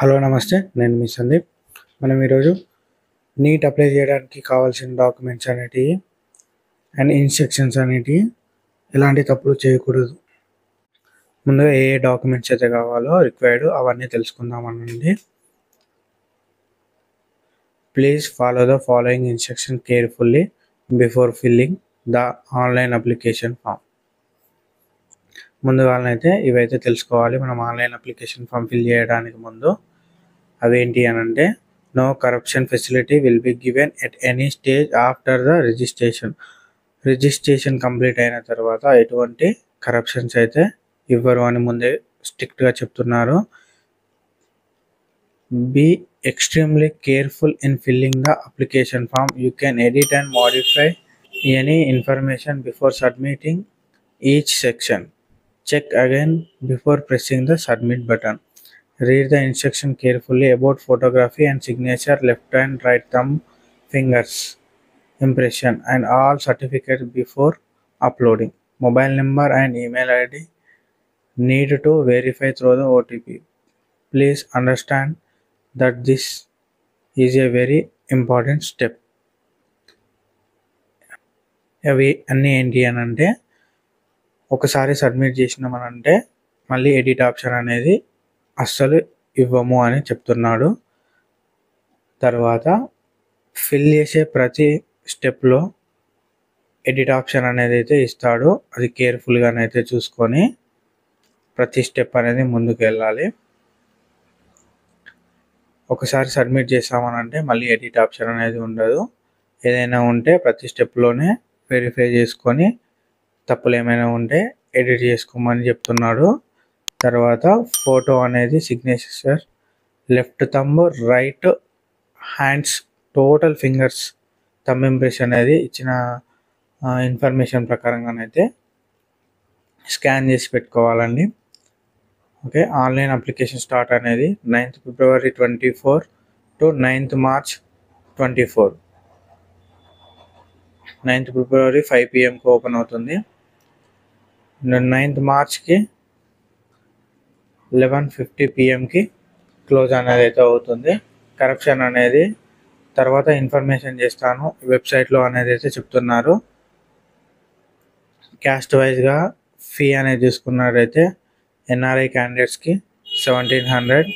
Hello నమస్తే, నేను మీ సందీప్. మనం ఈరోజు నీట్ అప్లై చేయడానికి కావాల్సిన డాక్యుమెంట్స్ అనేటివి అండ్ ఇన్స్ట్రక్షన్స్ అనేటివి ఎలాంటి తప్పులు చేయకూడదు, ముందుగా ఏ డాక్యుమెంట్స్ అయితే కావాలో రిక్వైర్డ్ అవన్నీ తెలుసుకుందామనండి. Please follow the following instruction carefully before filling the online application form. ముందుగానైతే ఇవైతే తెలుసుకోవాలి. మనం ఆన్లైన్ అప్లికేషన్ ఫామ్ ఫిల్ చేయడానికి ముందు అవేంటి అని అంటే, no corruption facility will be given at any stage after the registration complete అయిన తర్వాత ఎటువంటి కరప్షన్స్ అయితే ఇవ్వరు అని ముందే స్ట్రిక్ట్గా చెప్తున్నారు. Be extremely careful in filling the application form. You can edit and modify any information before submitting each section. Check again before pressing the submit button. Read the instruction carefully about photography and signature, left and right thumb fingers impression and all certificates before uploading. Mobile number and email ID need to verify through the OTP. Please understand that this is a very important step. అవి అన్నీ ఏంటి అని అంటే, ఒకసారి submit చేసినామనంటే మళ్ళీ edit option అనేది అస్సలు ఇవ్వము అని చెప్తున్నాడు. తర్వాత ఫిల్ చేసే ప్రతి స్టెప్లో ఎడిట్ ఆప్షన్ అనేది అయితే ఇస్తాడు. అది కేర్ఫుల్గానైతే చూసుకొని ప్రతి స్టెప్ అనేది ముందుకు వెళ్ళాలి. ఒకసారి సబ్మిట్ చేసామనంటే మళ్ళీ ఎడిట్ ఆప్షన్ అనేది ఉండదు. ఏదైనా ఉంటే ప్రతి స్టెప్లోనే వెరిఫై చేసుకొని తప్పులు ఏమైనా ఉంటే ఎడిట్ చేసుకోమని చెప్తున్నాడు. తర్వాత ఫోటో అనేది signature, left thumb, right hands, total fingers thumb impression అనేది ఇచ్చిన ఇన్ఫర్మేషన్ ప్రకారంగానైతే స్కాన్ చేసి పెట్టుకోవాలండి. ఓకే, ఆన్లైన్ అప్లికేషన్ స్టార్ట్ అనేది 9th February 2024 to 9th March 2024. 9th February 5 PM open అవుతుంది. 9th Marchకి 11:50 PM క్లోజ్ అనేది అయితే అవుతుంది. కరప్షన్ అనేది తర్వాత ఇన్ఫర్మేషన్ చేస్తాను వెబ్సైట్లో అనేది అయితే చెప్తున్నారు. క్యాస్ట్ వైజ్గా ఫీ అనేది చూసుకున్నట్టయితే ఎన్ఆర్ఐ క్యాండిడేట్స్కి 1700,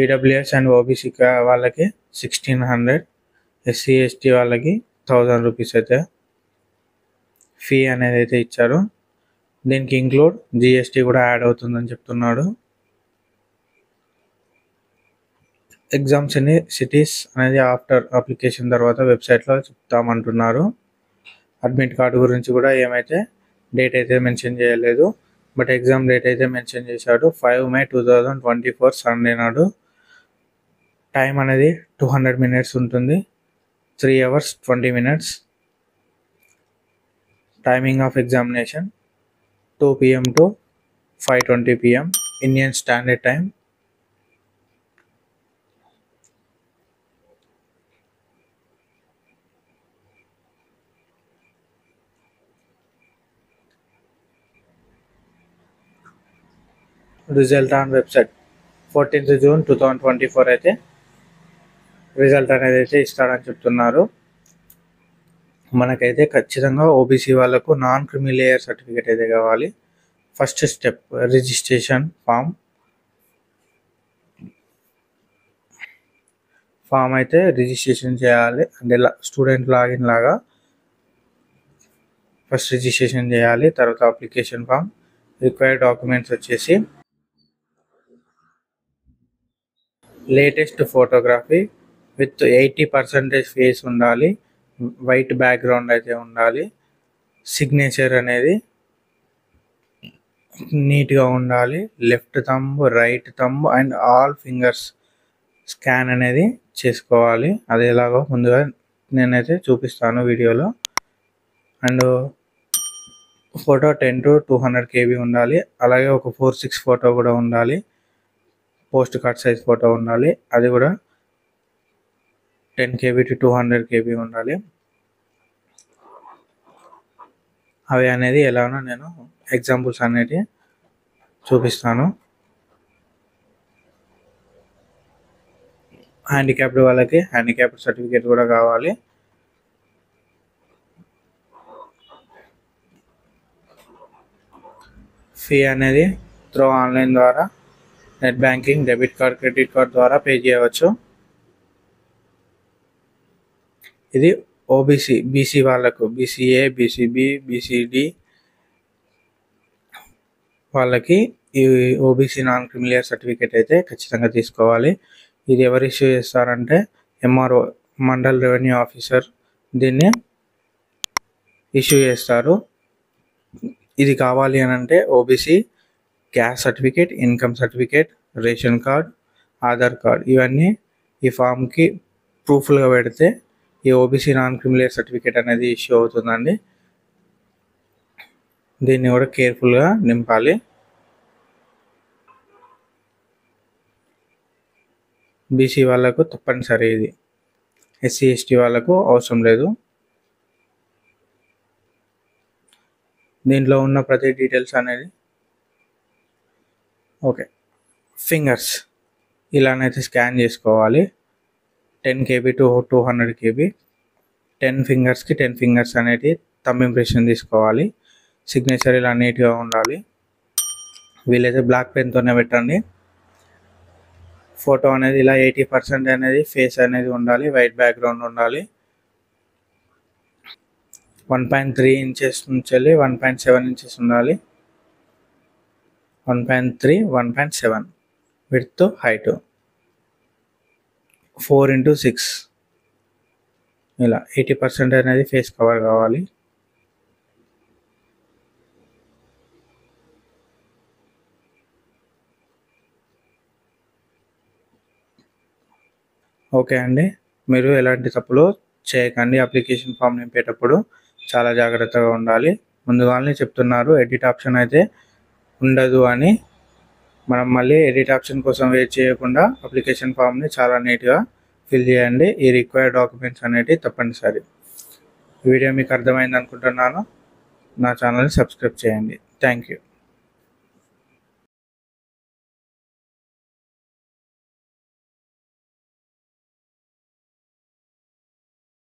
ఈడబ్ల్యూఎస్ అండ్ ఓబీసీ వాళ్ళకి 1600, ఎస్సీ ఎస్టీ వాళ్ళకి 1000 రూపీస్ అయితే ఫీ అనేది అయితే ఇచ్చారు. దీనికి ఇంక్లూడ్ జిఎస్టీ కూడా యాడ్ అవుతుందని చెప్తున్నాడు. ఎగ్జామ్స్ అని సిటీస్ అనేది ఆఫ్టర్ అప్లికేషన్ తర్వాత వెబ్సైట్లో చెప్తామంటున్నారు. అడ్మిట్ కార్డు గురించి కూడా ఏమైతే డేట్ అయితే మెన్షన్ చేయలేదు, బట్ ఎగ్జామ్ డేట్ అయితే మెన్షన్ చేశాడు. 5 May 2024 సండే నాడు. టైం అనేది 200 minutes ఉంటుంది, 3 hours 20 minutes. Timing of examination 2 PM to 5:20 PM Indian standard time. Result on website 14th June 2024 అయితే రిజల్ట్ అనేది అయితే ఇస్తాడని చెప్తున్నారు. మనకైతే ఖచ్చితంగా ఓబీసీ వాళ్ళకు నాన్ క్రిమి లేయర్ సర్టిఫికేట్ అయితే కావాలి. ఫస్ట్ స్టెప్ రిజిస్ట్రేషన్ ఫామ్ అయితే రిజిస్ట్రేషన్ చేయాలి. అంటే స్టూడెంట్ లాగిన్ లాగా ఫస్ట్ రిజిస్ట్రేషన్ చేయాలి. తర్వాత అప్లికేషన్ ఫామ్, రిక్వైర్డ్ డాక్యుమెంట్స్ వచ్చేసి లేటెస్ట్ ఫోటోగ్రఫీ విత్ 80% ఫేస్ ఉండాలి, వైట్ బ్యాక్గ్రౌండ్ అయితే ఉండాలి, సిగ్నేచర్ అనేది నీట్గా ఉండాలి, left thumb, right thumb and all fingers scan అనేది చేసుకోవాలి. అది ఎలాగో ముందుగా నేనైతే చూపిస్తాను వీడియోలో. అండ్ ఫోటో 10 to 200 KB ఉండాలి. అలాగే ఒక 4:6 ఫోటో కూడా ఉండాలి. పోస్ట్ కార్డ్ సైజ్ ఫోటో ఉండాలి, అది కూడా 10 KB to 200 KB ఉండాలి. అవి అనేది ఎలానో నేను ఎగ్జాంపుల్స్ అనేది చూపిస్తాను. హ్యాండిక్యాప్డ్ వాళ్ళకి హ్యాండిక్యాప్డ్ సర్టిఫికేట్ కూడా కావాలి. ఫీ అనేది త్రూ ఆన్లైన్ ద్వారా net banking, debit card, credit card ద్వారా పే చేయవచ్చు. ఇది ఓబీసీ, బీసీ వాళ్ళకు, బీసీఏ, బీసీబీ, బీసీడి వాళ్ళకి ఈ ఓబీసీ నాన్ క్రిమిలియర్ సర్టిఫికేట్ అయితే ఖచ్చితంగా తీసుకోవాలి. ఇది ఎవరు ఇష్యూ చేస్తారంటే ఎంఆర్ఓ, మండల్ రెవెన్యూ ఆఫీసర్ దీన్ని ఇష్యూ చేస్తారు. ఇది కావాలి అని అంటే OBC caste certificate, income certificate, ration card, Aadhaar card ఇవన్నీ ఈ ఫామ్కి ప్రూఫ్లుగా పెడితే ఈ ఓబీసీ నాన్ క్రిమిలియర్ సర్టిఫికేట్ అనేది ఇష్యూ అవుతుందండి. దీన్ని కూడా కేర్ఫుల్గా నింపాలి. బీసీ వాళ్ళకు తప్పనిసరి ఇది, ఎస్సీ ఎస్టీ వాళ్ళకు అవసరం లేదు. దీంట్లో ఉన్న ప్రతి డీటెయిల్స్ అనేది ఓకే. ఫింగర్స్ ఇలానైతే స్కాన్ చేసుకోవాలి. 10 KB to 200 KB 10 ఫింగర్స్కి 10 ఫింగర్స్ అనేది థంబ్ ఇంప్రెషన్ తీసుకోవాలి. సిగ్నేచర్ ఇలా నీట్గా ఉండాలి. వీలైతే బ్లాక్ పెన్తోనే పెట్టండి. ఫోటో అనేది ఇలా 80% అనేది ఫేస్ అనేది ఉండాలి, వైట్ బ్యాక్గ్రౌండ్ ఉండాలి. 1.3 ఇంచెస్ నుంచి వెళ్ళి 1.7 ఇంచెస్ ఉండాలి. 1.3, 1.7 విడ్త్, హైట్ 4x6 ఇలా 80% అనేది ఫేస్ కవర్ కావాలి. ఓకే అండి, మీరు ఎలాంటి తప్పులు చేయకండి. అప్లికేషన్ ఫామ్ నింపేటప్పుడు చాలా జాగ్రత్తగా ఉండాలి. ముందుగానే చెప్తున్నారు ఎడిట్ ఆప్షన్ అయితే ఉండదు అని. మనం మళ్ళీ ఎడిట్ ఆప్షన్ కోసం వెయిట్ చేయకుండా అప్లికేషన్ ఫామ్ని చాలా నీట్గా ఫిల్ చేయండి. ఈ రిక్వైర్డ్ డాక్యుమెంట్స్ అనేవి తప్పనిసరి. వీడియో మీకు అర్థమైంది అనుకుంటున్నాను. నా ఛానల్ని సబ్స్క్రైబ్ చేయండి. Thank you.